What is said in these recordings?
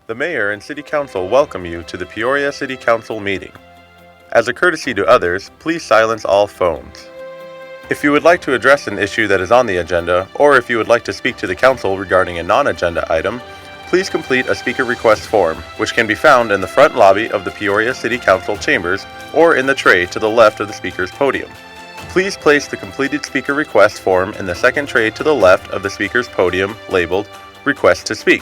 The Mayor and City Council welcome you to the Peoria City Council meeting. As a courtesy to others, please silence all phones. If you would like to address an issue that is on the agenda, or if you would like to speak to the council regarding a non-agenda item, please complete a speaker request form, which can be found in the front lobby of the Peoria City Council chambers or in the tray to the left of the speaker's podium. Please place the completed speaker request form in the second tray to the left of the speaker's podium labeled Request to Speak.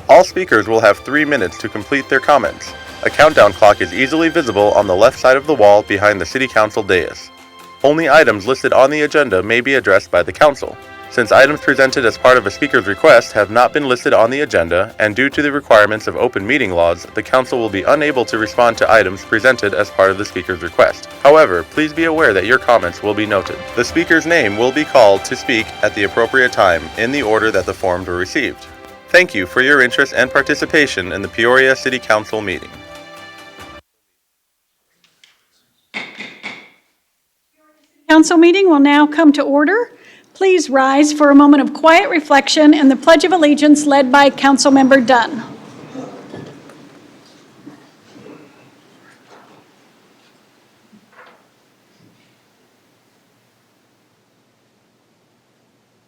All speakers will have 3 minutes to complete their comments. A countdown clock is easily visible on the left side of the wall behind the City Council dais. Only items listed on the agenda may be addressed by the Council. Since items presented as part of a speaker's request have not been listed on the agenda, and due to the requirements of open meeting laws, the Council will be unable to respond to items presented as part of the speaker's request. However, please be aware that your comments will be noted. The speaker's name will be called to speak at the appropriate time, in the order that the forms were received. Thank you for your interest and participation in the Peoria City Council meeting. Council meeting will now come to order. Please rise for a moment of quiet reflection and the Pledge of Allegiance led by Councilmember Dunn.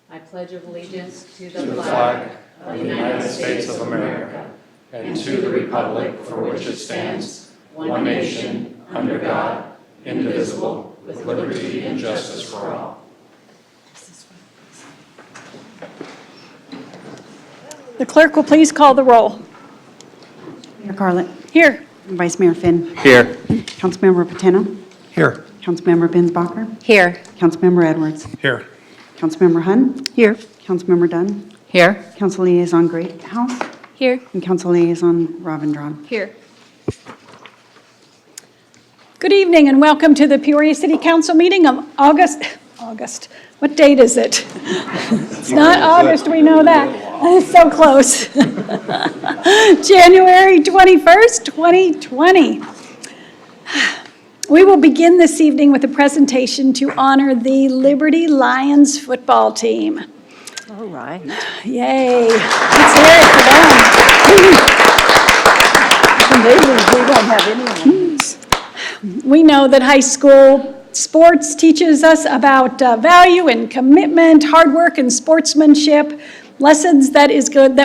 I pledge allegiance to the flag of the United States of America and to the republic for which it stands, one nation, under God, indivisible, with liberty and justice for all. The clerk will please call the roll. Mayor Carlett. Here. Vice Mayor Finn. Here. Councilmember Patino. Here. Councilmember Binsbacher. Here. Councilmember Edwards. Here. Councilmember Hunn. Here. Councilmember Dunn. Here. Council Liaison Greathouse. Here. And Council Liaison Ravindran. Here. Good evening and welcome to the Peoria City Council meeting of August. What date is it? It's not August, we know that. It's so close. January 21st, 2020. We will begin this evening with a presentation to honor the Liberty Lions football team. All right. Yay. Let's hear it for them. We don't have anyone. We know that high school sports teaches us about value and commitment, hard work and sportsmanship, lessons that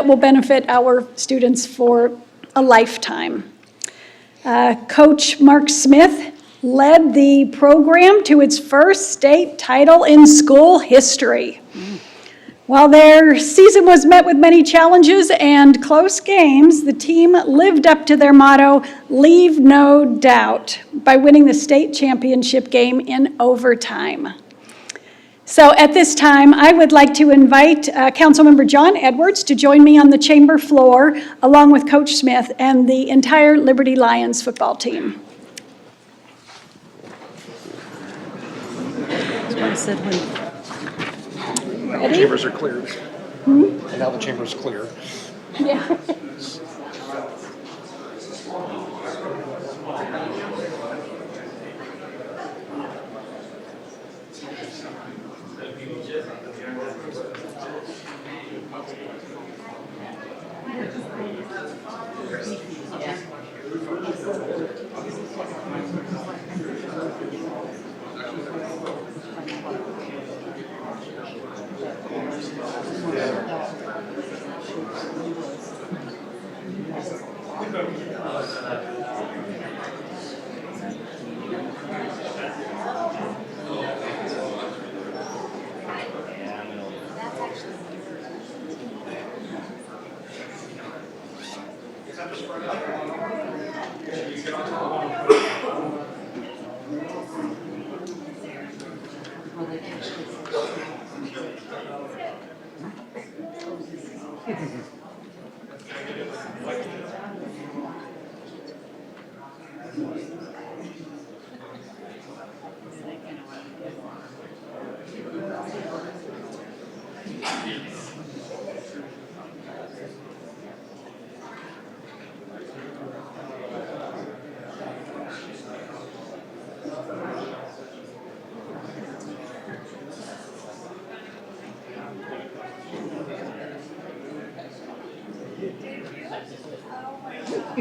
will benefit our students for a lifetime. Coach Mark Smith led the program to its first state title in school history. While their season was met with many challenges and close games, the team lived up to their motto, "Leave no doubt," by winning the state championship game in overtime. So at this time, I would like to invite Councilmember John Edwards to join me on the chamber floor, along with Coach Smith and the entire Liberty Lions football team. The chambers are cleared. And now the chamber's clear. Yeah. The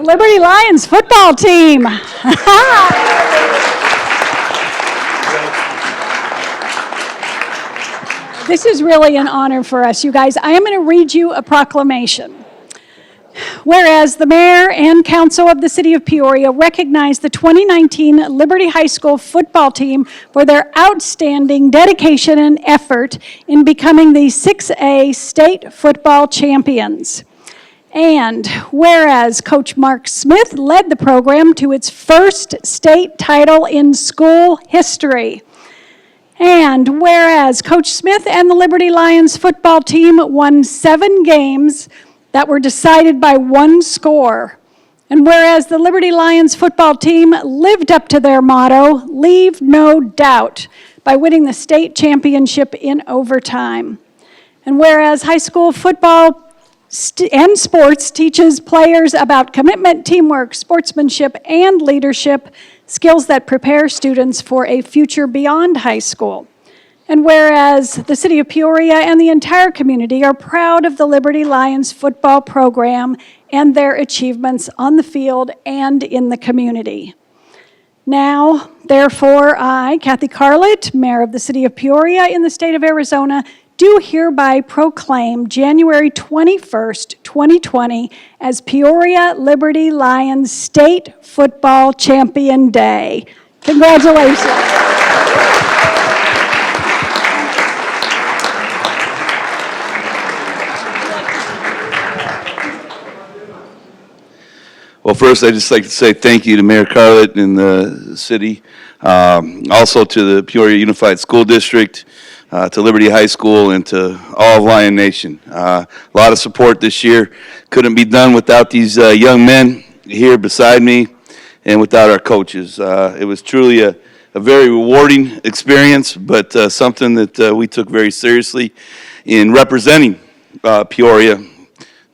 Liberty Lions football team. This is really an honor for us, you guys. I am going to read you a proclamation. Whereas the mayor and council of the city of Peoria recognize the 2019 Liberty High School football team for their outstanding dedication and effort in becoming the 6A state football champions. And whereas Coach Mark Smith led the program to its first state title in school history. And whereas Coach Smith and the Liberty Lions football team won 7 games that were decided by 1 score. And whereas the Liberty Lions football team lived up to their motto, "Leave no doubt," by winning the state championship in overtime. And whereas high school football and sports teaches players about commitment, teamwork, sportsmanship, and leadership, skills that prepare students for a future beyond high school. And whereas the city of Peoria and the entire community are proud of the Liberty Lions football program and their achievements on the field and in the community. Now, therefore, I, Kathy Carlett, Mayor of the city of Peoria in the state of Arizona, do hereby proclaim January 21st, 2020 as Peoria Liberty Lions State Football Champion Day. Congratulations. Well, first, I'd just like to say thank you to Mayor Carlett and the city, also to the Peoria Unified School District, to Liberty High School, and to all of Lion Nation. A lot of support this year. Couldn't be done without these young men here beside me and without our coaches. It was truly a very rewarding experience, but something that we took very seriously in representing Peoria,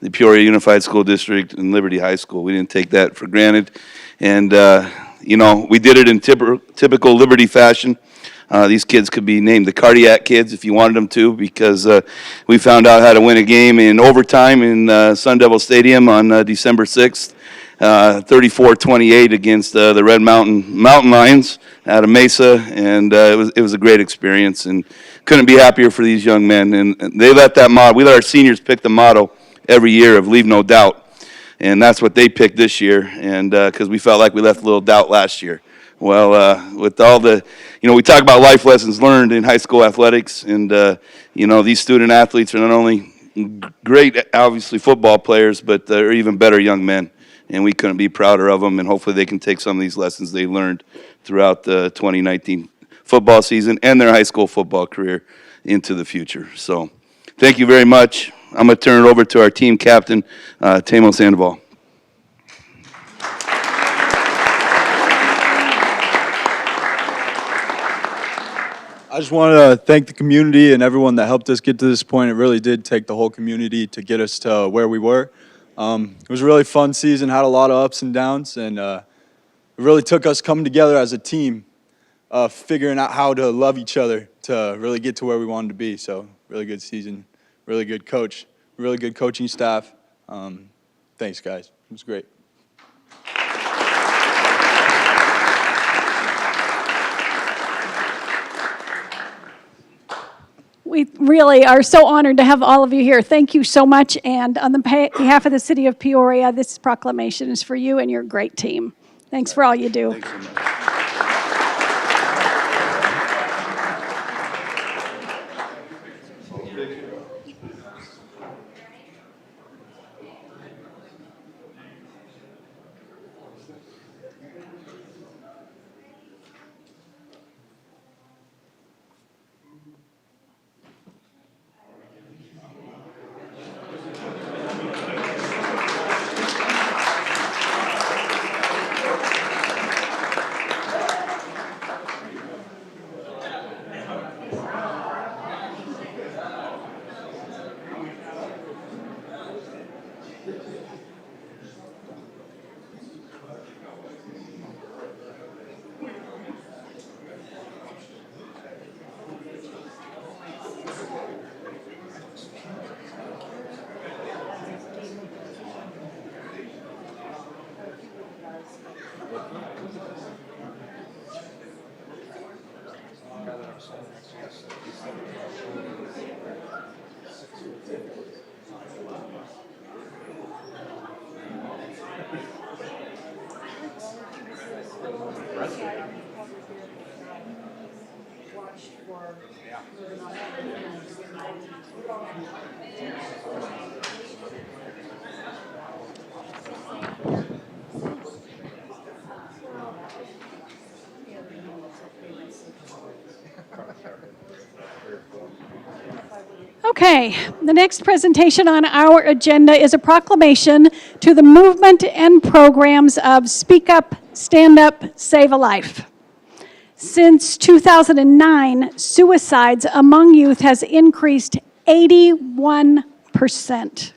the Peoria Unified School District, and Liberty High School. We didn't take that for granted. And, you know, we did it in typical Liberty fashion. These kids could be named the Cardiac Kids if you wanted them to, because we found out how to win a game in overtime in Sun Devil Stadium on December 6th, 34-28 against the Red Mountain Lions out of Mesa, and it was a great experience, and couldn't be happier for these young men. And they let that motto, we let our seniors pick the motto every year of "Leave no doubt," and that's what they picked this year, and because we felt like we left a little doubt last year. Well, with all the, you know, we talk about life lessons learned in high school athletics, and, you know, these student athletes are not only great, obviously, football players, but they're even better young men, and we couldn't be prouder of them, and hopefully they can take some of these lessons they learned throughout the 2019 football season and their high school football career into the future. So thank you very much. I'm going to turn it over to our team captain, Tamo Sandoval. I just want to thank the community and everyone that helped us get to this point. It really did take the whole community to get us to where we were. It was a really fun season, had a lot of ups and downs, and it really took us coming together as a team, figuring out how to love each other to really get to where we wanted to be. So really good season, really good coach, really good coaching staff. Thanks, guys. It was great. We really are so honored to have all of you here. Thank you so much. And on the behalf of the city of Peoria, this proclamation is for you and your great team. Thanks for all you do. Thanks so much. Okay, the next presentation on our agenda is a proclamation to the movement and programs of Speak Up, Stand Up, Save a Life. Since 2009, suicides among youth has increased 81%.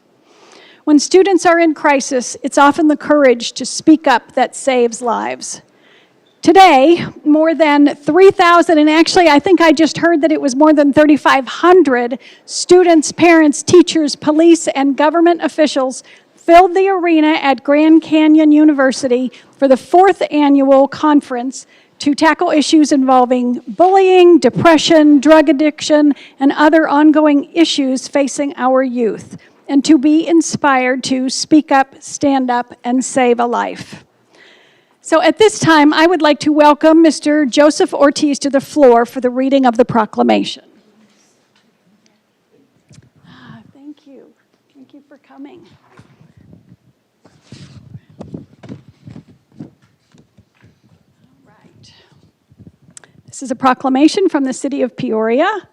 When students are in crisis, it's often the courage to speak up that saves lives. Today, more than 3,000, and actually I think I just heard that it was more than 3,500 students, parents, teachers, police, and government officials filled the arena at Grand Canyon University for the 4th annual conference to tackle issues involving bullying, depression, drug addiction, and other ongoing issues facing our youth, and to be inspired to speak up, stand up, and save a life. So at this time, I would like to welcome Mr. Joseph Ortiz to the floor for the reading of the proclamation. Thank you. Thank you for coming. All right. This is a proclamation from the City of Peoria.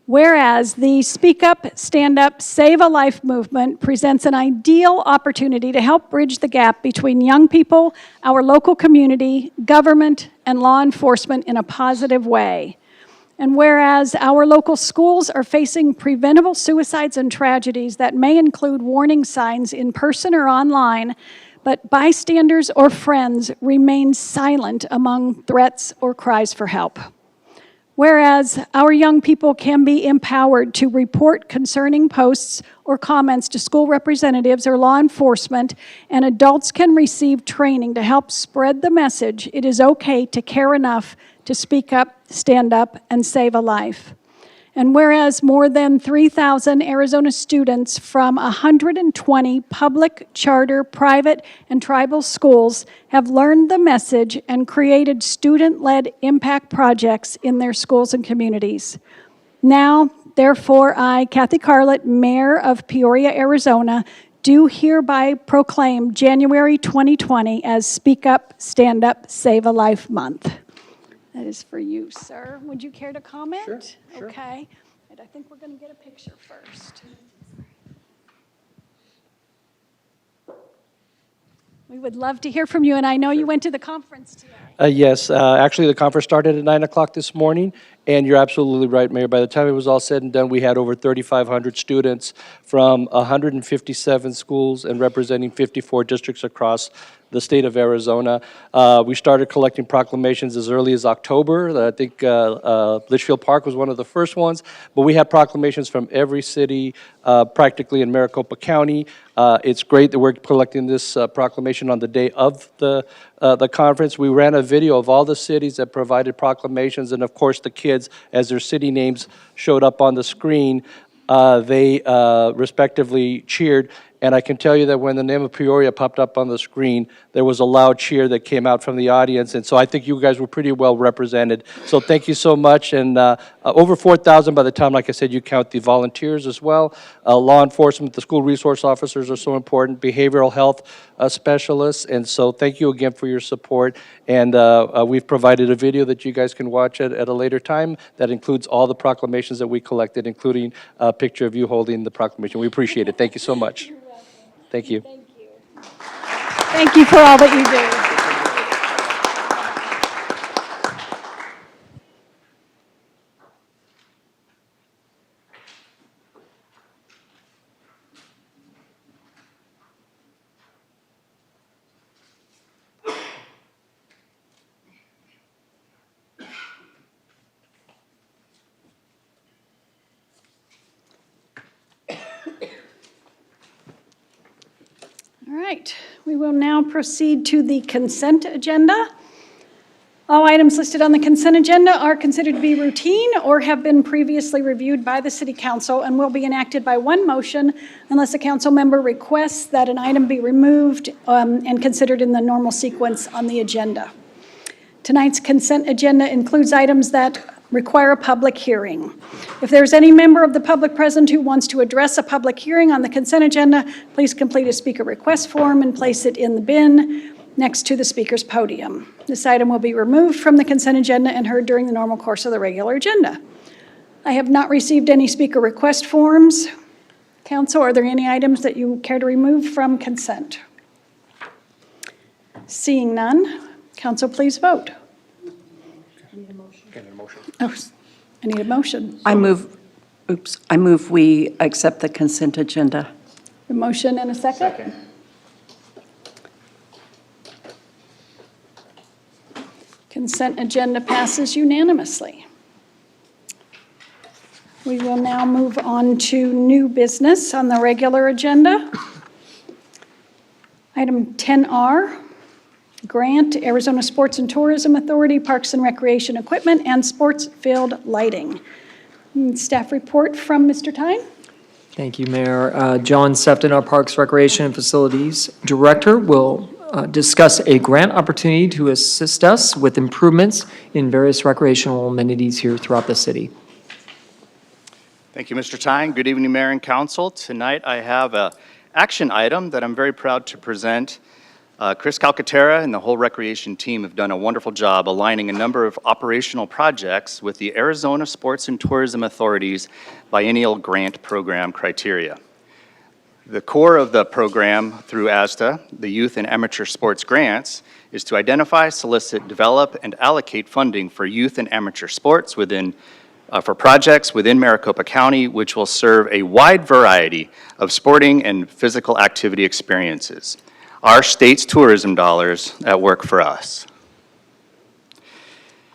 Whereas the Speak Up, Stand Up, Save a Life movement presents an ideal opportunity to help bridge the gap between young people, our local community, government, and law enforcement in a positive way. And whereas our local schools are facing preventable suicides and tragedies that may include warning signs in person or online, but bystanders or friends remain silent among threats or cries for help. Whereas our young people can be empowered to report concerning posts or comments to school representatives or law enforcement, and adults can receive training to help spread the message it is okay to care enough to speak up, stand up, and save a life. And whereas more than 3,000 Arizona students from 120 public, charter, private, and tribal schools have learned the message and created student-led impact projects in their schools and communities. Now, therefore, I, Kathy Carlett, Mayor of Peoria, Arizona, do hereby proclaim January 2020 as Speak Up, Stand Up, Save a Life Month. That is for you, sir. Would you care to comment? Sure. Okay. And I think we're going to get a picture first. We would love to hear from you, and I know you went to the conference today. Yes, actually the conference started at 9 o'clock this morning, and you're absolutely right, Mayor. By the time it was all said and done, we had over 3,500 students from 157 schools and representing 54 districts across the state of Arizona. We started collecting proclamations as early as October. I think Litchfield Park was one of the first ones, but we had proclamations from every city practically in Maricopa County. It's great that we're collecting this proclamation on the day of the conference. We ran a video of all the cities that provided proclamations, and of course the kids, as their city names showed up on the screen, they respectively cheered. And I can tell you that when the name of Peoria popped up on the screen, there was a loud cheer that came out from the audience. And so I think you guys were pretty well represented. So thank you so much. And over 4,000 by the time, like I said, you count the volunteers as well. Law enforcement, the school resource officers are so important, behavioral health specialists. And so thank you again for your support. And we've provided a video that you guys can watch at a later time that includes all the proclamations that we collected, including a picture of you holding the proclamation. We appreciate it. Thank you so much. Thank you. Thank you. Thank you for all that you do. All right, we will now proceed to the consent agenda. All items listed on the consent agenda are considered to be routine or have been previously reviewed by the City Council and will be enacted by one motion unless a council member requests that an item be removed and considered in the normal sequence on the agenda. Tonight's consent agenda includes items that require a public hearing. If there's any member of the public present who wants to address a public hearing on the consent agenda, please complete a speaker request form and place it in the bin next to the speaker's podium. This item will be removed from the consent agenda and heard during the normal course of the regular agenda. I have not received any speaker request forms. Council, are there any items that you care to remove from consent? Seeing none, council, please vote. Oh, I need a motion. I move we accept the consent agenda. A motion and a second? Consent agenda passes unanimously. We will now move on to new business on the regular agenda. Item 10R, grant Arizona Sports and Tourism Authority Parks and Recreation Equipment and Sports Field Lighting. Staff report from Mr. Tyne. Thank you, Mayor. John Sefton, our Parks, Recreation, and Facilities Director, will discuss a grant opportunity to assist us with improvements in various recreational amenities here throughout the city. Thank you, Mr. Tyne. Good evening, Mayor and Council. Tonight I have an action item that I'm very proud to present. Chris Calcaterra and the whole recreation team have done a wonderful job aligning a number of operational projects with the Arizona Sports and Tourism Authority's biennial grant program criteria. The core of the program through ASTA, the Youth and Amateur Sports Grants, is to identify, solicit, develop, and allocate funding for youth and amateur sports for projects within Maricopa County, which will serve a wide variety of sporting and physical activity experiences. Our state's tourism dollars at work for us.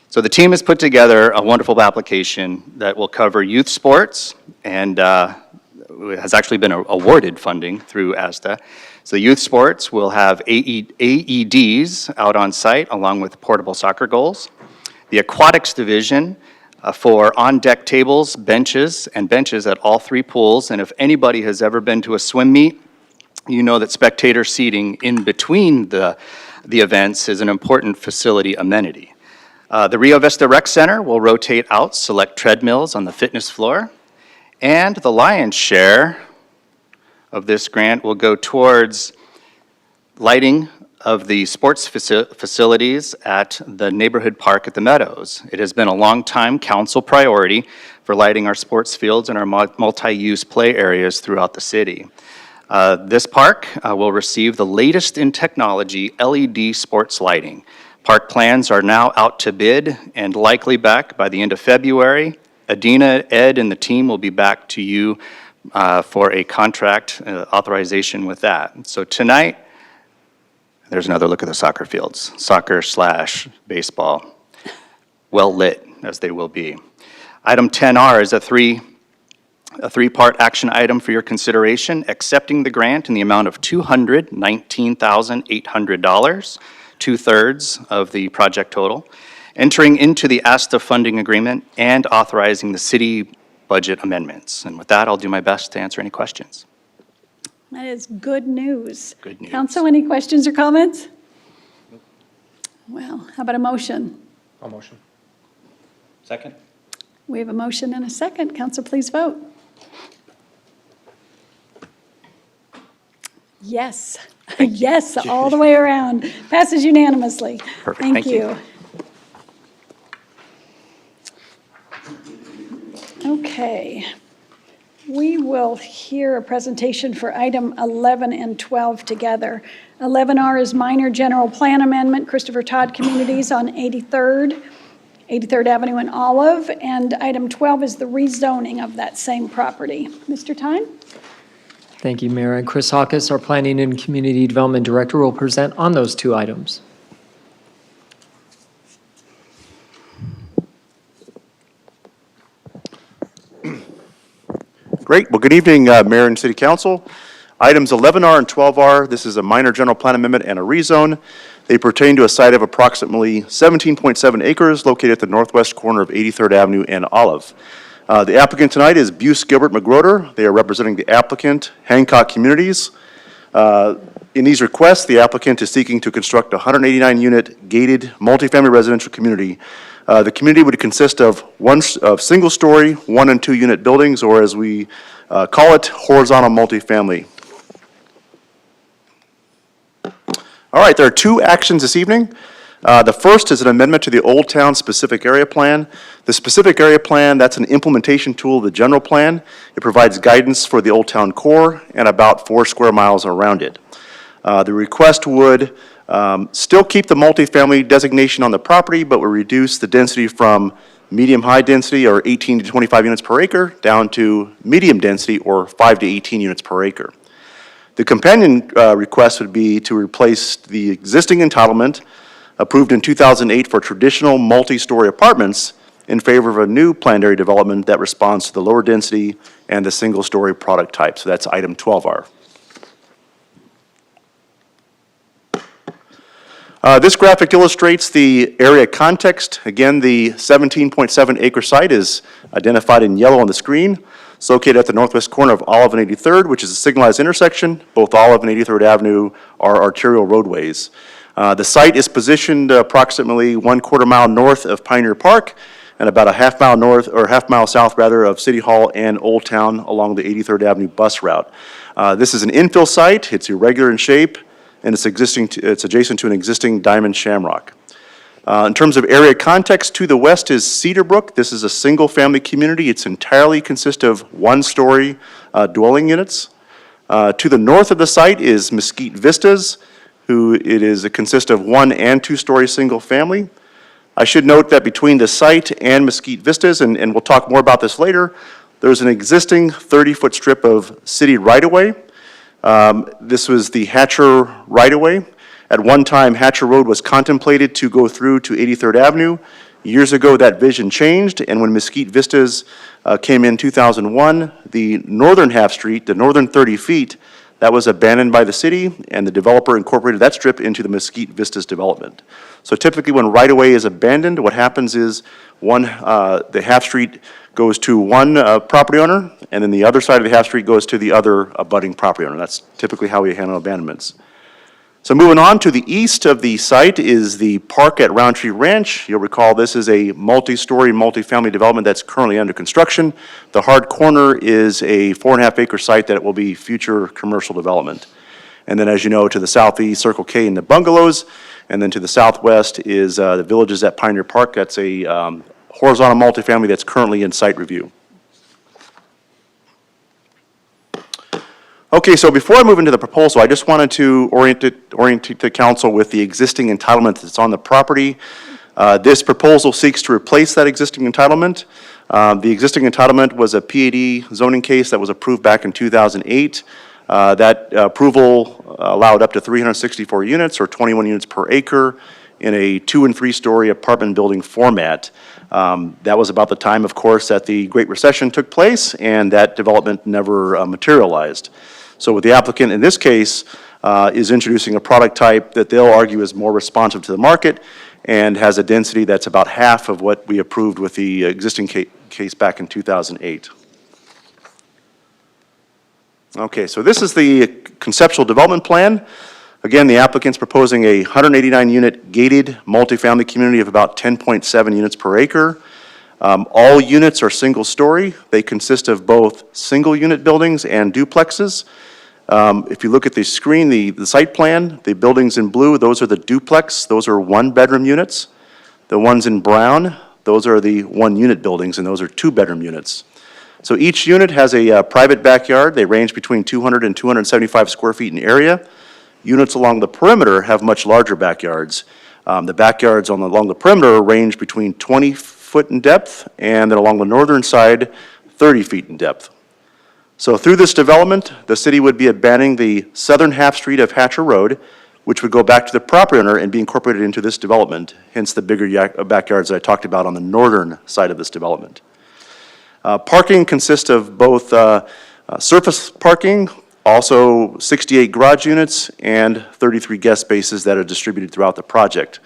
So the team has put together a wonderful application that will cover youth sports and has actually been awarded funding through ASTA. So youth sports will have AEDs out on site along with portable soccer goals. The aquatics division for on-deck tables, benches at all three pools. And if anybody has ever been to a swim meet, you know that spectator seating in between the events is an important facility amenity. The Rio Vista Rec Center will rotate out select treadmills on the fitness floor. And the lion's share of this grant will go towards lighting of the sports facilities at the neighborhood park at the Meadows. It has been a long-time council priority for lighting our sports fields and our multi-use play areas throughout the city. This park will receive the latest in technology LED sports lighting. Park plans are now out to bid and likely back by the end of February. Adina, Ed, and the team will be back to you for a contract authorization with that. So tonight, there's another look at the soccer fields, soccer/baseball, well lit as they will be. Item 10R is a three-part action item for your consideration, accepting the grant in the amount of $219,800, 2/3 of the project total, entering into the ASTA funding agreement, and authorizing the city budget amendments. And with that, I'll do my best to answer any questions. That is good news. Good news. Council, any questions or comments? Well, how about a motion? I'll motion. Second. We have a motion and a second. Council, please vote. Yes. Yes, all the way around. Passes unanimously. Perfect. Thank Thank you. you. Okay. We will hear a presentation for item 11 and 12 together. 11R is minor general plan amendment, Christopher Todd Communities on 83rd Avenue in Olive, and item 12 is the rezoning of that same property. Mr. Tyne? Thank you, Mayor. And Chris Hawkes, our Planning and Community Development Director, will present on those two items. Great. Well, good evening, Mayor and City Council. Items 11R and 12R, this is a minor general plan amendment and a rezone. They pertain to a site of approximately 17.7 acres located at the northwest corner of 83rd Avenue and Olive. The applicant tonight is Buse Gilbert McGroder. They are representing the applicant, Hancock Communities. In these requests, the applicant is seeking to construct a 189-unit gated multifamily residential community. The community would consist of single-story, 1- and 2-unit buildings, or as we call it, horizontal multifamily. All right, there are two actions this evening. The first is an amendment to the Old Town Specific Area Plan. The Specific Area Plan, that's an implementation tool of the general plan. It provides guidance for the Old Town core and about 4 square miles around it. The request would still keep the multifamily designation on the property, but would reduce the density from medium-high density, or 18 to 25 units per acre, down to medium density, or 5 to 18 units per acre. The companion request would be to replace the existing entitlement approved in 2008 for traditional multi-story apartments in favor of a new planned area development that responds to the lower density and the single-story product type. So that's item 12R. This graphic illustrates the area context. Again, the 17.7 acre site is identified in yellow on the screen. It's located at the northwest corner of Olive and 83rd, which is a signalized intersection. Both Olive and 83rd Avenue are arterial roadways. The site is positioned approximately 1/4 mile north of Pioneer Park and about a half mile south rather of City Hall and Old Town along the 83rd Avenue bus route. This is an infill site. It's irregular in shape, and it's adjacent to an existing diamond shamrock. In terms of area context, to the west is Cedar Brook. This is a single-family community. It's entirely consists of 1-story dwelling units. To the north of the site is Mesquite Vistas, it consists of 1- and 2-story single-family. I should note that between the site and Mesquite Vistas, and we'll talk more about this later, there's an existing 30-foot strip of city right-of-way. This was the Hatcher right-of-way. At one time, Hatcher Road was contemplated to go through to 83rd Avenue. Years ago, that vision changed, and when Mesquite Vistas came in 2001, the northern half street, the northern 30 feet, that was abandoned by the city, and the developer incorporated that strip into the Mesquite Vistas development. So typically, when right-of-way is abandoned, what happens is the half street goes to one property owner, and then the other side of the half street goes to the other abutting property owner. That's typically how we handle abandonments. So moving on, to the east of the site is the park at Roundtree Ranch. You'll recall this is a multi-story, multi-family development that's currently under construction. The hard corner is a 4.5 acre site that will be future commercial development. And then, as you know, to the southeast, Circle K and the bungalows, and then to the southwest is the Villages at Pioneer Park. That's a horizontal multifamily that's currently in site review. Okay, so before I move into the proposal, I just wanted to orient the council with the existing entitlement that's on the property. This proposal seeks to replace that existing entitlement. The existing entitlement was a PAD zoning case that was approved back in 2008. That approval allowed up to 364 units or 21 units per acre in a 2- and 3-story apartment building format. That was about the time, of course, that the Great Recession took place, and that development never materialized. So what the applicant in this case is introducing a product type that they'll argue is more responsive to the market and has a density that's about half of what we approved with the existing case back in 2008. Okay, so this is the conceptual development plan. Again, the applicant's proposing a 189-unit gated multifamily community of about 10.7 units per acre. All units are single-story. They consist of both single-unit buildings and duplexes. If you look at the screen, the site plan, the buildings in blue, those are the duplex. Those are 1-bedroom units. The ones in brown, those are the 1-unit buildings, and those are 2-bedroom units. So each unit has a private backyard. They range between 200 and 275 square feet in area. Units along the perimeter have much larger backyards. The backyards along the perimeter range between 20 foot in depth, and then along the northern side, 30 feet in depth. So through this development, the city would be abandoning the southern half street of Hatcher Road, which would go back to the property owner and be incorporated into this development, hence the bigger backyards that I talked about on the northern side of this development. Parking consists of both surface parking Also 68 garage units and 33 guest spaces that are distributed throughout the project.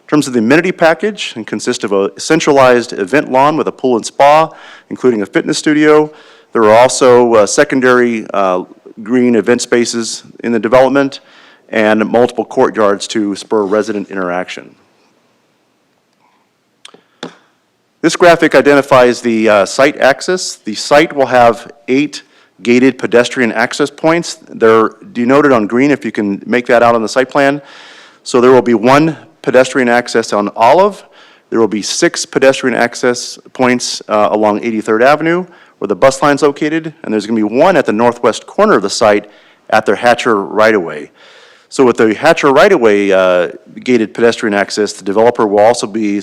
In terms of the amenity package, it consists of a centralized event lawn with a pool and spa, including a fitness studio. There are also secondary green event spaces in the development and multiple courtyards to spur resident interaction. This graphic identifies the site access. The site will have 8 gated pedestrian access points. They're denoted on green if you can make that out on the site plan. So there will be 1 pedestrian access on Olive. There will be 6 pedestrian access points along 83rd Avenue where the bus line's located, and there's going to be 1 at the northwest corner of the site at their Hatcher right-of-way. So with the Hatcher right-of-way gated pedestrian access, the developer will also be,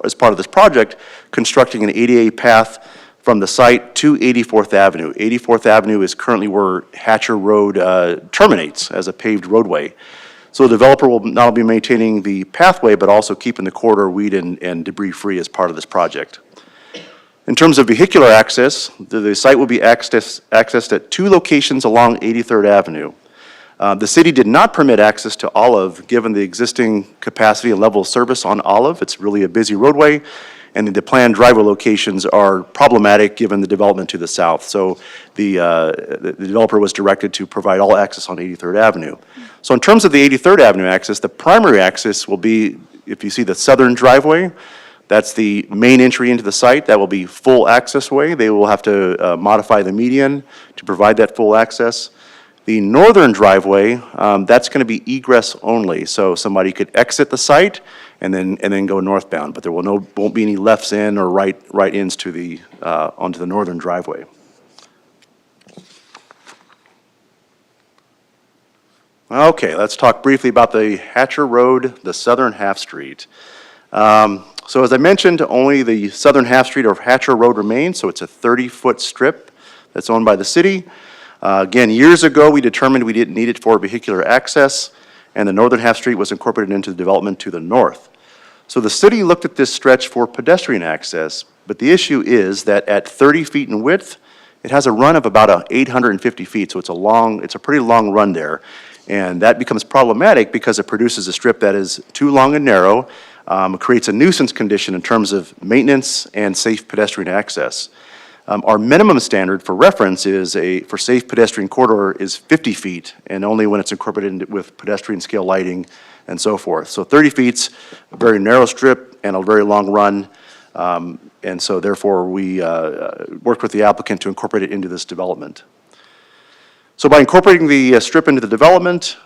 as part of this project, constructing an ADA path from the site to 84th Avenue. 84th Avenue is currently where Hatcher Road terminates as a paved roadway. So the developer will not only be maintaining the pathway, but also keeping the corridor weed and debris-free as part of this project. In terms of vehicular access, the site will be accessed at 2 locations along 83rd Avenue. The city did not permit access to Olive, given the existing capacity and level of service on Olive. It's really a busy roadway, and the planned driveway locations are problematic given the development to the south. So the developer was directed to provide all access on 83rd Avenue. So in terms of the 83rd Avenue access, the primary access will be, if you see the southern driveway, that's the main entry into the site. That will be full access way. They will have to modify the median to provide that full access. The northern driveway, that's going to be egress only. So somebody could exit the site and then go northbound, but there won't be any lefts in or right ins to the onto the northern driveway. Okay, let's talk briefly about the Hatcher Road, the southern half street. So as I mentioned, only the southern half street of Hatcher Road remains, so it's a 30-foot strip that's owned by the city. Again, years ago, we determined we didn't need it for vehicular access, and the northern half street was incorporated into the development to the north. So the city looked at this stretch for pedestrian access, but the issue is that at 30 feet in width, it has a run of about 850 feet, so it's a pretty long run there. And that becomes problematic because it produces a strip that is too long and narrow, creates a nuisance condition in terms of maintenance and safe pedestrian access. Our minimum standard for reference for safe pedestrian corridor is 50 feet, and only when it's incorporated with pedestrian scale lighting and so forth. So 30 feet's a very narrow strip and a very long run, and so therefore we worked with the applicant to incorporate it into this development. So by incorporating the strip into the development,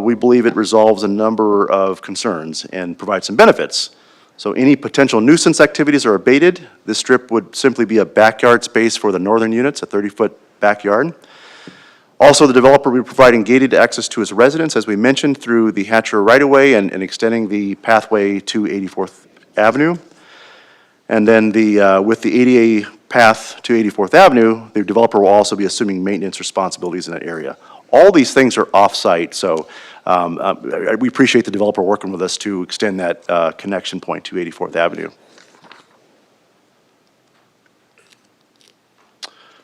we believe it resolves a number of concerns and provides some benefits. So any potential nuisance activities are abated. This strip would simply be a backyard space for the northern units, a 30-foot backyard. Also, the developer will be providing gated access to his residents, as we mentioned, through the Hatcher right-of-way and extending the pathway to 84th Avenue. And then with the ADA path to 84th Avenue, the developer will also be assuming maintenance responsibilities in that area. All these things are off-site, so we appreciate the developer working with us to extend that connection point to 84th Avenue.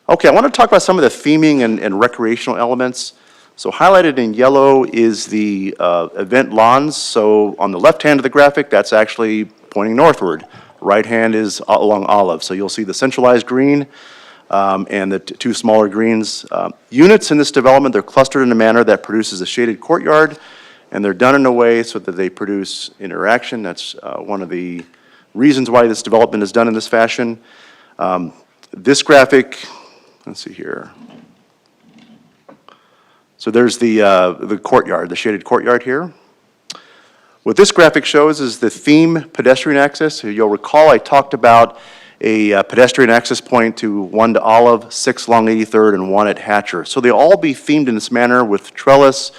Okay, I want to talk about some of the theming and recreational elements. So highlighted in yellow is the event lawns. So on the left hand of the graphic, that's actually pointing northward. Right hand is along Olive. So you'll see the centralized green and the 2 smaller greens. Units in this development, they're clustered in a manner that produces a shaded courtyard, and they're done in a way so that they produce interaction. That's one of the reasons why this development is done in this fashion. This graphic, let's see here. So there's the courtyard, the shaded courtyard here. What this graphic shows is the theme pedestrian access. You'll recall I talked about a pedestrian access point 1 to Olive, 6 along 83rd, and 1 at Hatcher. So they'll all be themed in this manner with trellis,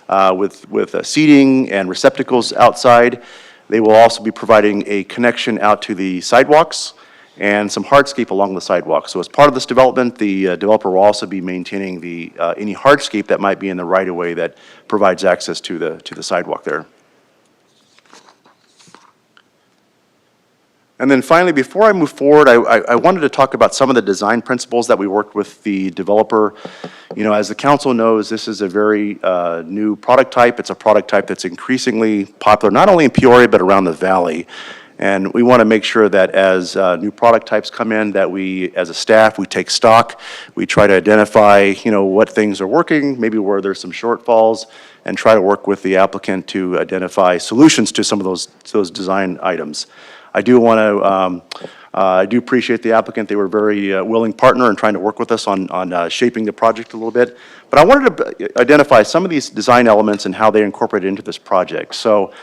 with seating and receptacles outside. They will also be providing a connection out to the sidewalks and some hardscape along the sidewalk. So as part of this development, the developer will also be maintaining any hardscape that might be in the right-of-way that provides access to the sidewalk there. And then finally, before I move forward, I wanted to talk about some of the design principles that we worked with the developer. You know, as the council knows, this is a very new product type. It's a product type that's increasingly popular, not only in Peoria, but around the valley. And we want to make sure that as new product types come in, that we, as a staff, we take stock. We try to identify, you know, what things are working, maybe where there's some shortfalls, and try to work with the applicant to identify solutions to some of those design items. I do want to, I do appreciate the applicant. They were a very willing partner in trying to work with us on shaping the project a little bit. But I wanted to identify some of these design elements and how they incorporate into this project. So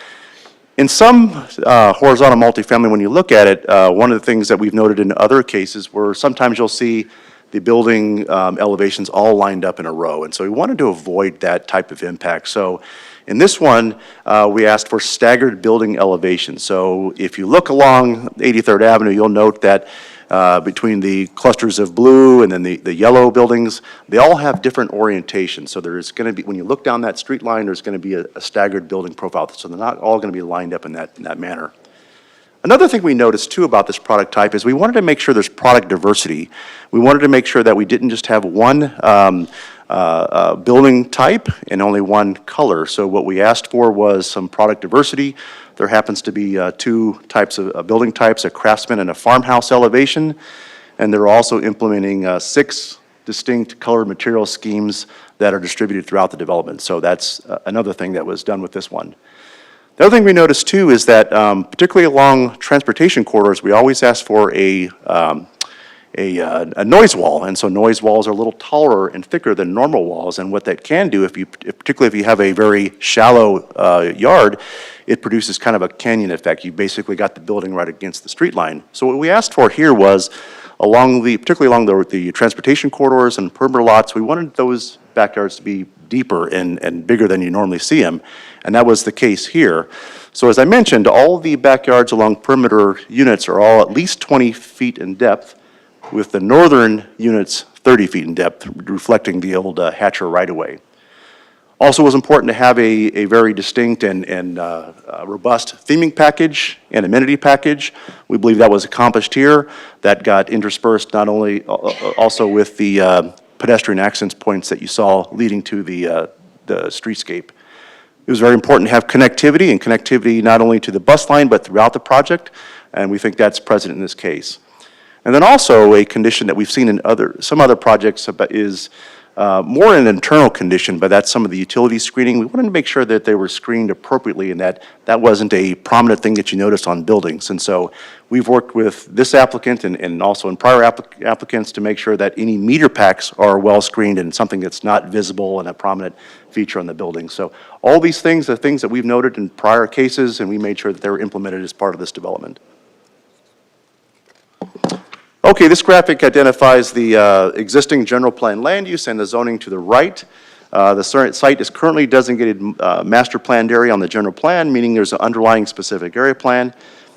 in some horizontal multifamily, when you look at it, one of the things that we've noted in other cases where sometimes you'll see the building elevations all lined up in a row. And so we wanted to avoid that type of impact. So in this one, we asked for staggered building elevation. So if you look along 83rd Avenue, you'll note that between the clusters of blue and then the yellow buildings, they all have different orientations. So there's going to be, when you look down that street line, there's going to be a staggered building profile. So they're not all going to be lined up in that manner. Another thing we noticed too about this product type is we wanted to make sure there's product diversity. We wanted to make sure that we didn't just have one building type and only one color. So what we asked for was some product diversity. There happens to be two types of building types, a craftsman and a farmhouse elevation. And they're also implementing 6 distinct color material schemes that are distributed throughout the development. So that's another thing that was done with this one. The other thing we noticed too is that particularly along transportation corridors, we always ask for a noise wall, and so noise walls are a little taller and thicker than normal walls, and what that can do, particularly if you have a very shallow yard, it produces kind of a canyon effect. You basically got the building right against the street line. So what we asked for here was, particularly along the transportation corridors and perimeter lots, we wanted those backyards to be deeper and bigger than you normally see them, and that was the case here. So as I mentioned, all the backyards along perimeter units are all at least 20 feet in depth, with the northern units 30 feet in depth, reflecting the old Hatcher right-of-way. Also, it was important to have a very distinct and robust theming package and amenity package. We believe that was accomplished here. That got interspersed not only also with the pedestrian access points that you saw leading to the streetscape. It was very important to have connectivity not only to the bus line but throughout the project, and we think that's present in this case. And then also a condition that we've seen in some other projects is more an internal condition, but that's some of the utility screening. We wanted to make sure that they were screened appropriately and that wasn't a prominent thing that you noticed on buildings. And so we've worked with this applicant and also in prior applicants to make sure that any meter packs are well screened and something that's not visible and a prominent feature on the building. So all these things are things that we've noted in prior cases, and we made sure that they were implemented as part of this development. Okay, this graphic identifies the existing general plan land use and the zoning to the right. The site is currently designated master planned area on the general plan, meaning there's an underlying specific area plan.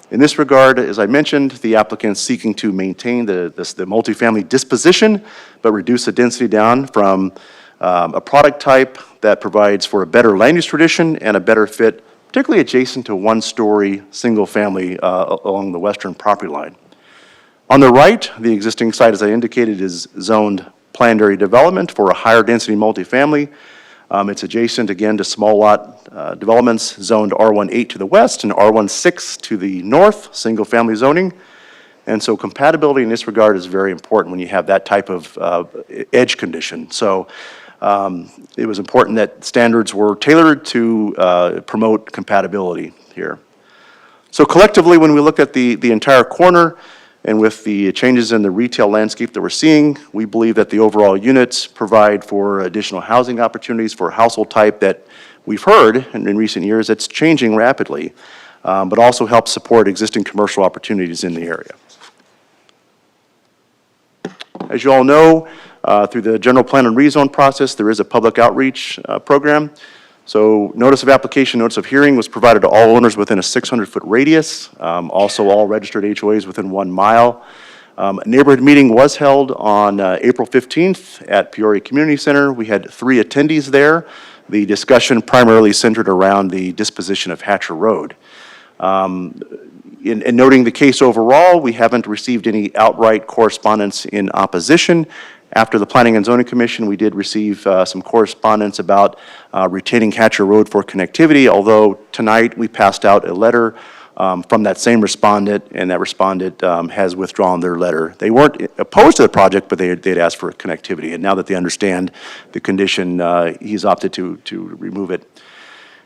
In this regard, as I mentioned, the applicant is seeking to maintain the multifamily disposition, but reduce the density down from a product type that provides for a better land use tradition and a better fit, particularly adjacent to one-story single-family along the western property line. On the right, the existing site, as I indicated, is zoned planned area development for a higher density multifamily. It's adjacent, again, to small lot developments zoned R18 to the west and R16 to the north, single-family zoning. And so compatibility in this regard is very important when you have that type of edge condition. So it was important that standards were tailored to promote compatibility here. So collectively, when we look at the entire corner, and with the changes in the retail landscape that we're seeing, we believe that the overall units provide for additional housing opportunities for a household type that we've heard in recent years that's changing rapidly, but also helps support existing commercial opportunities in the area. As you all know, through the general plan and rezone process, there is a public outreach program. So notice of application, notice of hearing was provided to all owners within a 600-foot radius, also all registered HOAs within 1 mile. A neighborhood meeting was held on April 15th at Peoria Community Center. We had 3 attendees there. The discussion primarily centered around the disposition of Hatcher Road. in noting the case overall, we haven't received any outright correspondence in opposition. After the Planning and Zoning Commission, we did receive some correspondence about retaining Hatcher Road for connectivity, although tonight we passed out a letter from that same respondent, and that respondent has withdrawn their letter. They weren't opposed to the project, but they'd asked for connectivity, and now that they understand the condition, he's opted to remove it.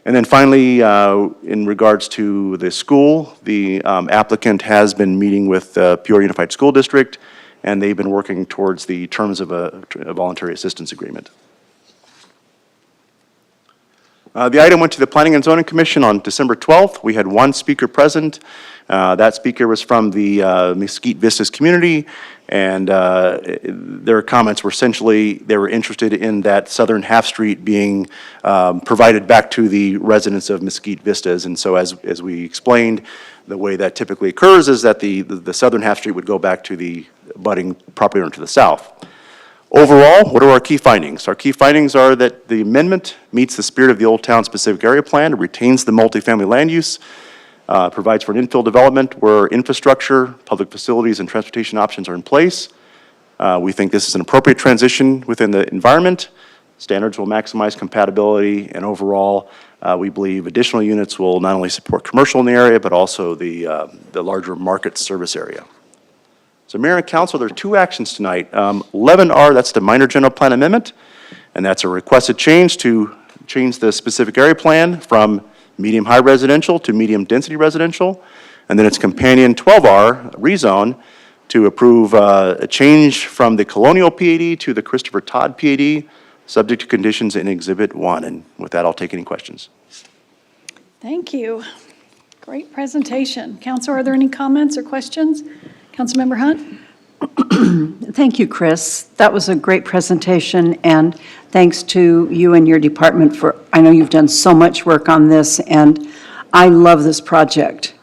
And then finally, in regards to the school, the applicant has been meeting with Peoria Unified School District, and they've been working towards the terms of a voluntary assistance agreement. The item went to the Planning and Zoning Commission on December 12th. We had one speaker present. That speaker was from the Mesquite Vistas community, and their comments were essentially, they were interested in that southern half-street being provided back to the residents of Mesquite Vistas. And so as we explained, the way that typically occurs is that the southern half-street would go back to the abutting property owner to the south. Overall, what are our key findings? Our key findings are that the amendment meets the spirit of the Old Town Specific Area Plan, it retains the multifamily land use, provides for an infill development where infrastructure, public facilities, and transportation options are in place. We think this is an appropriate transition within the environment. Standards will maximize compatibility, and overall, we believe additional units will not only support commercial in the area, but also the larger market service area. So Mayor and Council, there are two actions tonight. 11R, that's the minor general plan amendment, and that's a requested change to change the specific area plan from medium-high residential to medium-density residential. And then its companion 12R, rezone, to approve a change from the Colonial PAD to the Christopher Todd PAD, subject to conditions in Exhibit 1. And with that, I'll take any questions. Thank you. Great presentation. Council, are there any comments or questions? Councilmember Hunt? Thank you, Chris. That was a great presentation, and thanks to you and your department for, I know you've done so much work on this, and I love this project.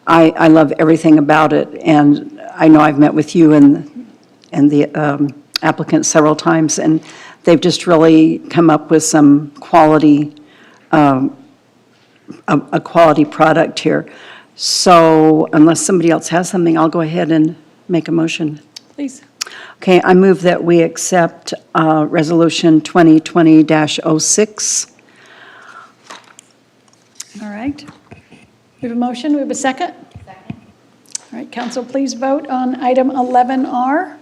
I love everything about it, and I know I've met with you and the applicant several times, and they've just really come up with some quality, a quality product here. So unless somebody else has something, I'll go ahead and make a motion. Please. Okay, I move that we accept Resolution 2020-06. All right. We have a motion. We have a second? Second. All right, Council, please vote on item 11R.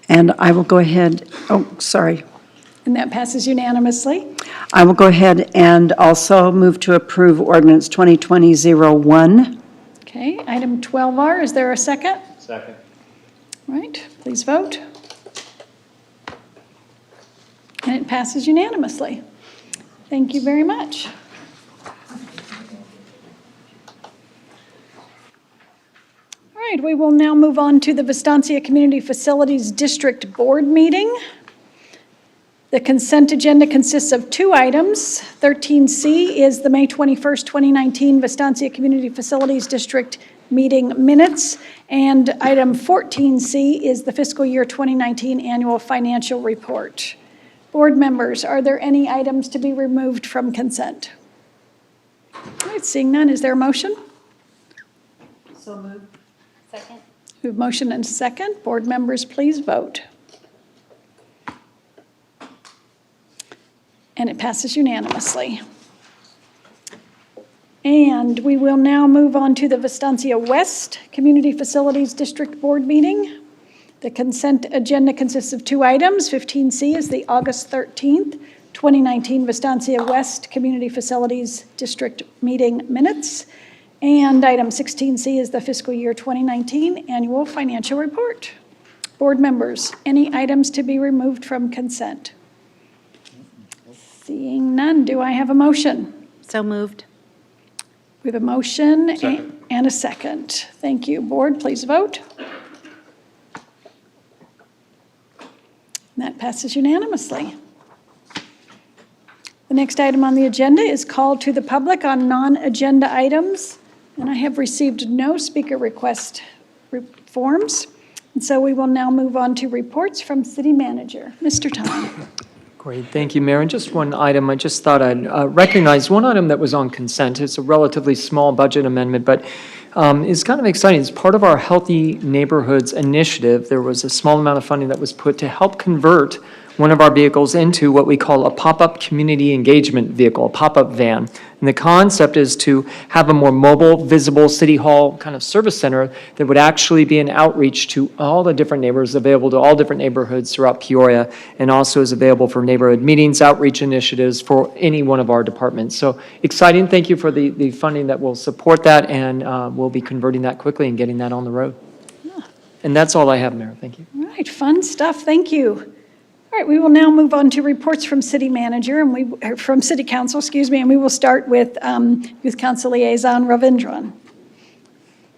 And I will go ahead, oh, sorry. And that passes unanimously. I will go ahead and also move to approve ordinance 2020-01. Okay, item 12R, is there a second? Second. All right, please vote. And it passes unanimously. Thank you very much. All right, we will now move on to the Vistancia Community Facilities District Board meeting. The consent agenda consists of two items. 13C is the May 21st, 2019 Vistancia Community Facilities District meeting minutes, and item 14C is the fiscal year 2019 annual financial report. Board members, are there any items to be removed from consent? All right, seeing none, is there a motion? So moved. Second. We have motion and second. Board members, please vote. And it passes unanimously. And we will now move on to the Vistancia West Community Facilities District Board meeting. The consent agenda consists of two items. 15C is the August 13th, 2019 Vistancia West Community Facilities District meeting minutes. And item 16C is the fiscal year 2019 annual financial report. Board members, any items to be removed from consent? Seeing none, do I have a motion? So moved. We have a motion Second. and a second. Thank you. Board, please vote. And that passes unanimously. The next item on the agenda is called to the public on non-agenda items, and I have received no speaker request forms. And so we will now move on to reports from City Manager. Mr. Tom. Great, thank you, Mayor. And just one item, I just thought I'd recognize one item that was on consent. It's a relatively small budget amendment, but it's kind of exciting. It's part of our Healthy Neighborhoods initiative. There was a small amount of funding that was put to help convert one of our vehicles into what we call a pop-up community engagement vehicle, a pop-up van. And the concept is to have a more mobile, visible City Hall kind of service center that would actually be an outreach to all the different neighbors, available to all different neighborhoods throughout Peoria, and also is available for neighborhood meetings, outreach initiatives for any one of our departments. So exciting, thank you for the funding that will support that, and we'll be converting that quickly and getting that on the road. And that's all I have, Mayor, thank you. All right, fun stuff, thank you. All right, we will now move on to reports from City Manager, and from City Council, excuse me, and we will start with Youth Council Liaison Ravindran.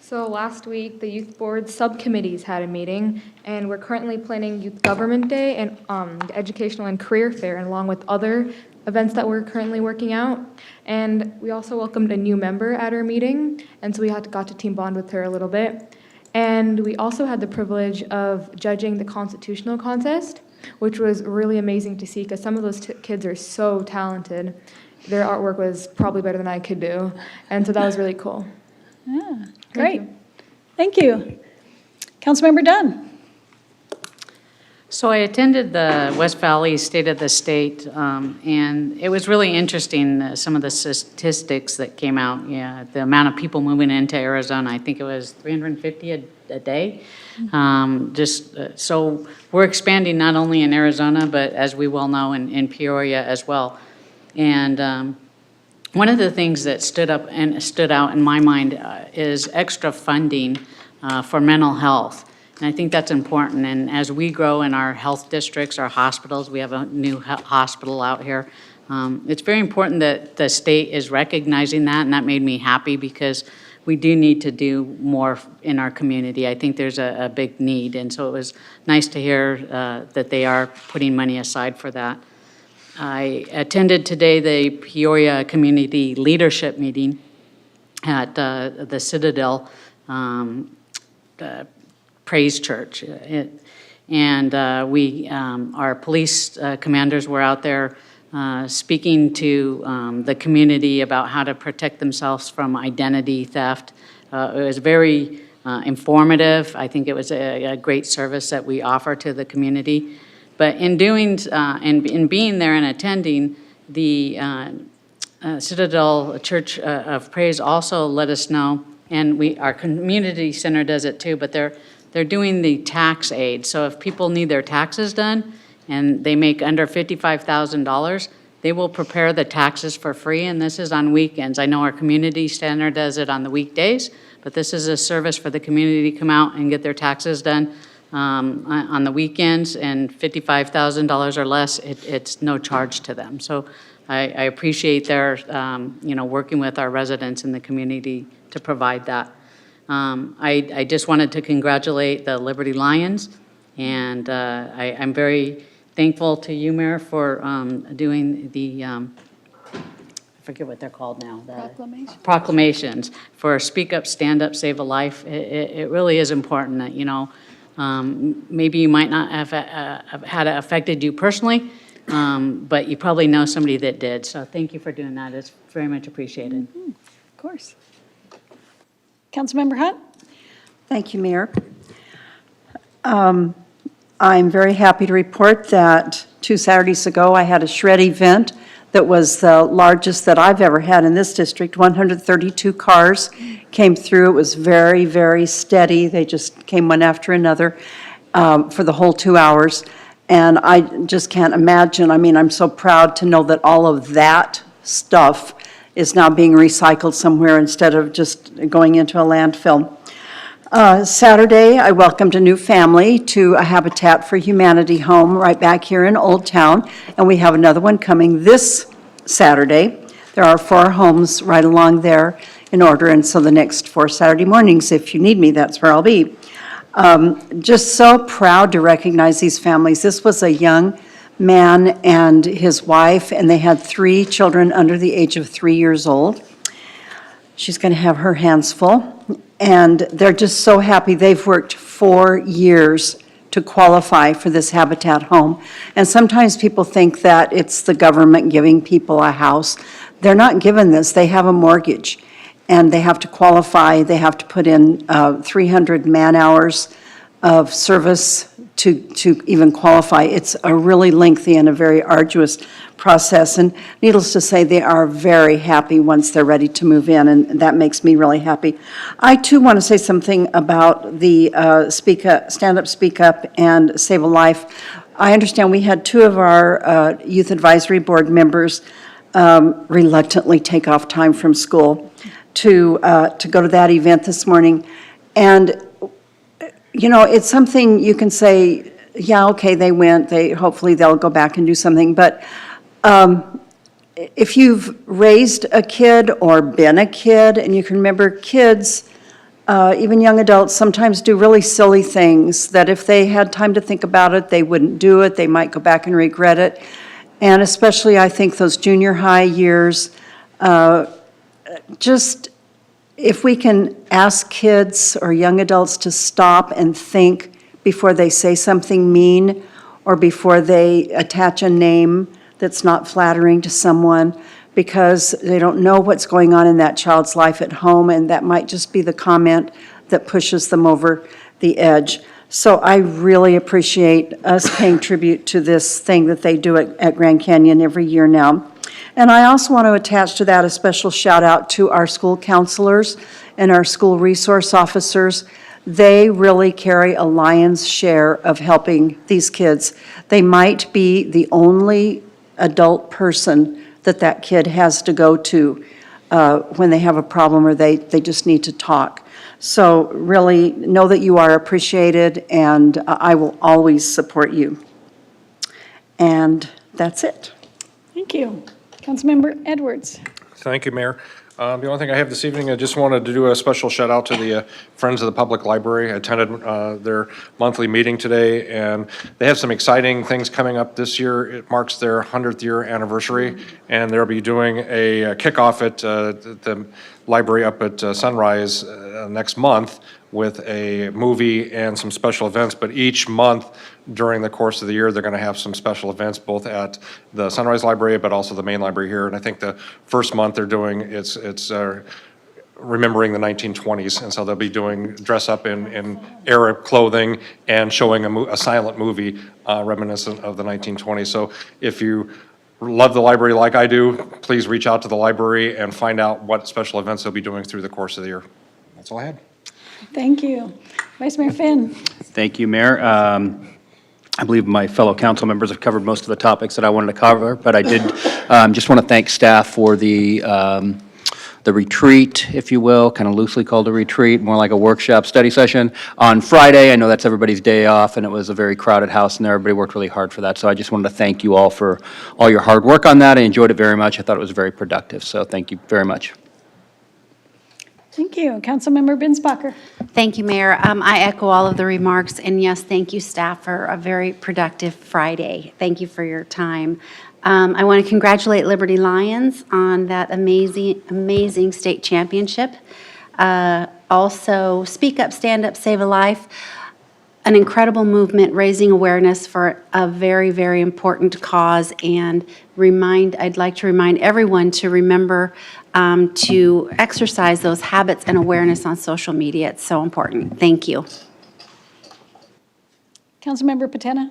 So last week, the Youth Board subcommittees had a meeting, and we're currently planning Youth Government Day and the Educational and Career Fair, and along with other events that we're currently working out. And we also welcomed a new member at our meeting, and so we got to team bond with her a little bit. And we also had the privilege of judging the constitutional contest, which was really amazing to see because some of those kids are so talented. Their artwork was probably better than I could do, and so that was really cool. Yeah, great. Thank you. Councilmember Dunn. So I attended the West Valley State of the State, and it was really interesting, some of the statistics that came out. Yeah, the amount of people moving into Arizona, I think it was 350 a day. So we're expanding not only in Arizona, but as we well know, in Peoria as well. And one of the things that stood out in my mind is extra funding for mental health. And I think that's important. And as we grow in our health districts, our hospitals, we have a new hospital out here. It's very important that the state is recognizing that, and that made me happy because we do need to do more in our community. I think there's a big need, and so it was nice to hear that they are putting money aside for that. I attended today the Peoria Community Leadership Meeting at the Citadel Praise Church. Our police commanders were out there speaking to the community about how to protect themselves from identity theft. It was very informative. I think it was a great service that we offer to the community. But in doing and in being there and attending, the Citadel Church of Praise also let us know, and our community center does it too, but they're doing the tax aid. So if people need their taxes done and they make under $55,000, they will prepare the taxes for free, and this is on weekends. I know our community center does it on the weekdays, but this is a service for the community to come out and get their taxes done on the weekends, and $55,000 or less, it's no charge to them. So I appreciate their, working with our residents in the community to provide that. I just wanted to congratulate the Liberty Lions, and I'm very thankful to you, Mayor, for doing the, I forget what they're called now. Proclamations for Speak Up, Stand Up, Save a Life. It really is important that, maybe you might not have had it affected you personally, but you probably know somebody that did. So thank you for doing that. It's very much appreciated. Mm-hmm. Of course. Councilmember Hunt? Thank you, Mayor. I'm very happy to report that 2 Saturdays ago, I had a shred event that was the largest that I've ever had in this district. 132 cars came through. It was very, very steady. They just came one after another for the whole 2 hours. And I just can't imagine. I mean, I'm so proud to know that all of that stuff is now being recycled somewhere instead of just going into a landfill. Saturday, I welcomed a new family to a Habitat for Humanity home right back here in Old Town, and we have another one coming this Saturday. There are 4 homes right along there in order, and so the next 4 Saturday mornings, if you need me, that's where I'll be. Just so proud to recognize these families. This was a young man and his wife, and they had 3 children under the age of 3 years old. She's going to have her hands full, and they're just so happy. They've worked 4 years to qualify for this Habitat home. And sometimes people think that it's the government giving people a house. They're not given this, they have a mortgage, and they have to qualify, they have to put in 300 man-hours of service to even qualify. It's a really lengthy and a very arduous process, and needless to say, they are very happy once they're ready to move in, and that makes me really happy. I too want to say something about the Stand Up, Speak Up, and Save a Life. I understand we had two of our Youth Advisory Board members reluctantly take off time from school to go to that event this morning, and you know, it's something you can say, yeah, okay, they went, hopefully they'll go back and do something, but if you've raised a kid or been a kid, and you can remember kids, even young adults, sometimes do really silly things that if they had time to think about it, they wouldn't do it, they might go back and regret it, and especially, I think, those junior high years, just if we can ask kids or young adults to stop and think before they say something mean or before they attach a name that's not flattering to someone, because they don't know what's going on in that child's life at home, and that might just be the comment that pushes them over the edge. So I really appreciate us paying tribute to this thing that they do at Grand Canyon every year now. And I also want to attach to that a special shout out to our school counselors and our school resource officers. They really carry a lion's share of helping these kids. They might be the only adult person that kid has to go to when they have a problem or they just need to talk. So really know that you are appreciated, and I will always support you. And that's it. Thank you. Councilmember Edwards. Thank you, Mayor. The only thing I have this evening, I just wanted to do a special shout out to the Friends of the Public Library. I attended their monthly meeting today, and they have some exciting things coming up this year. It marks their 100th year anniversary, and they'll be doing a kickoff at the library up at Sunrise next month with a movie and some special events. But each month during the course of the year, they're going to have some special events both at the Sunrise Library but also the main library here. And I think the first month they're doing it's remembering the 1920s, and so they'll be doing dress up in Arab clothing and showing a silent movie reminiscent of the 1920s. So if you love the library like I do, please reach out to the library and find out what special events they'll be doing through the course of the year. That's all I had. Thank you. Vice Mayor Finn. Thank you, Mayor. I believe my fellow council members have covered most of the topics that I wanted to cover, but I did just want to thank staff for the retreat, if you will, kind of loosely called a retreat, more like a workshop study session on Friday. I know that's everybody's day off, and it was a very crowded house, and everybody worked really hard for that. So I just wanted to thank you all for all your hard work on that. I enjoyed it very much. I thought it was very productive, so thank you very much. Thank you. Councilmember Binsbacher. Thank you, Mayor. I echo all of the remarks, and yes, thank you, staff, for a very productive Friday. Thank you for your time. I want to congratulate Liberty Lions on that amazing state championship. Also, Speak Up, Stand Up, Save a Life, an incredible movement raising awareness for a very, very important cause, and I'd like to remind everyone to remember to exercise those habits and awareness on social media. It's so important. Thank you. Councilmember Patena.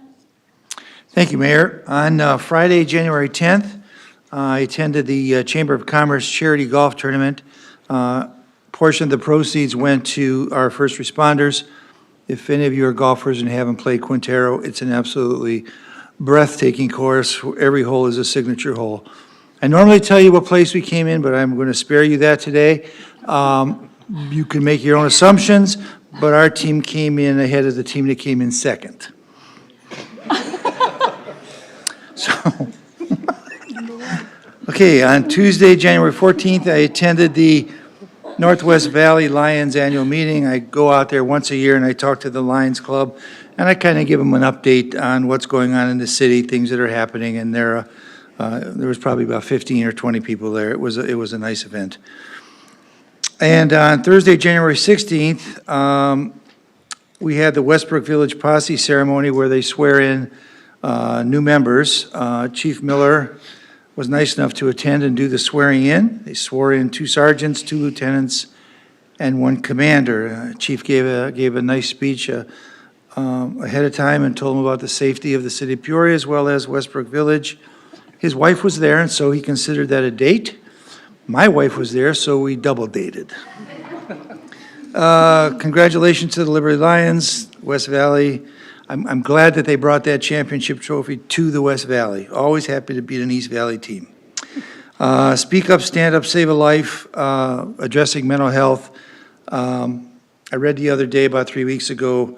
Thank you, Mayor. On Friday, January 10th, I attended the Chamber of Commerce Charity Golf Tournament. Portion of the proceeds went to our first responders. If any of you are golfers and haven't played Quintero, it's an absolutely breathtaking course. Every hole is a signature hole. I normally tell you what place we came in, but I'm going to spare you that today. You can make your own assumptions, but our team came in ahead of the team that came in second. Okay, on Tuesday, January 14th, I attended the Northwest Valley Lions annual meeting. I go out there once a year and I talk to the Lions Club, and I kind of give them an update on what's going on in the city, things that are happening, and there was probably about 15 or 20 people there. It was a nice event. And on Thursday, January 16th, we had the Westbrook Village Posse ceremony where they swear in new members. Chief Miller was nice enough to attend and do the swearing in. They swore in 2 sergeants, 2 lieutenants, and 1 commander. Chief gave a nice speech ahead of time and told them about the safety of the city of Peoria as well as Westbrook Village. His wife was there, and so he considered that a date. My wife was there, so we double dated. Congratulations to the Liberty Lions, West Valley. I'm glad that they brought that championship trophy to the West Valley. Always happy to beat an East Valley team. Speak Up, Stand Up, Save a Life, addressing mental health. I read the other day, about 3 weeks ago,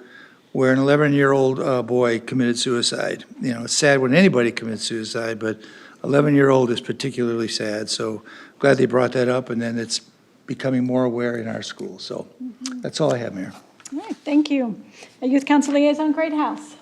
where an 11-year-old boy committed suicide. You know, it's sad when anybody commits suicide, but 11-year-old is particularly sad. So glad they brought that up, and then it's becoming more aware in our schools. So that's all I have, Mayor. All right, thank you. Youth Council Liaison Greathouse.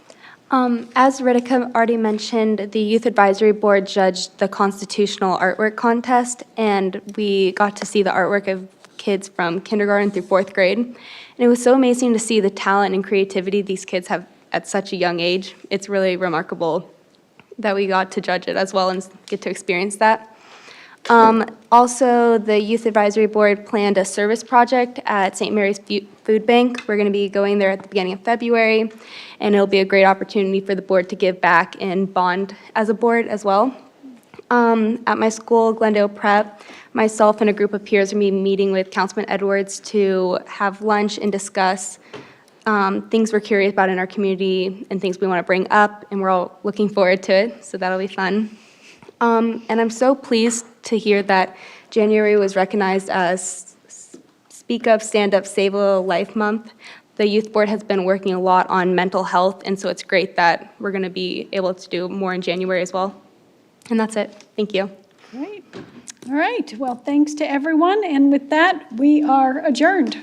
As Ritika already mentioned, the Youth Advisory Board judged the constitutional artwork contest, and we got to see the artwork of kids from kindergarten through 4th grade. And it was so amazing to see the talent and creativity these kids have at such a young age. It's really remarkable that we got to judge it as well and get to experience that. Also, the Youth Advisory Board planned a service project at St. Mary's Food Bank. We're going to be going there at the beginning of February, and it'll be a great opportunity for the board to give back and bond as a board as well. At my school, Glendale Prep, myself and a group of peers are going to be meeting with Councilman Edwards to have lunch and discuss things we're curious about in our community and things we want to bring up, and we're all looking forward to it, so that'll be fun. And I'm so pleased to hear that January was recognized as Speak Up, Stand Up, Save a Life Month. The Youth Board has been working a lot on mental health, and so it's great that we're going to be able to do more in January as well. And that's it. Thank you. Great. All right, well, thanks to everyone, and with that, we are adjourned.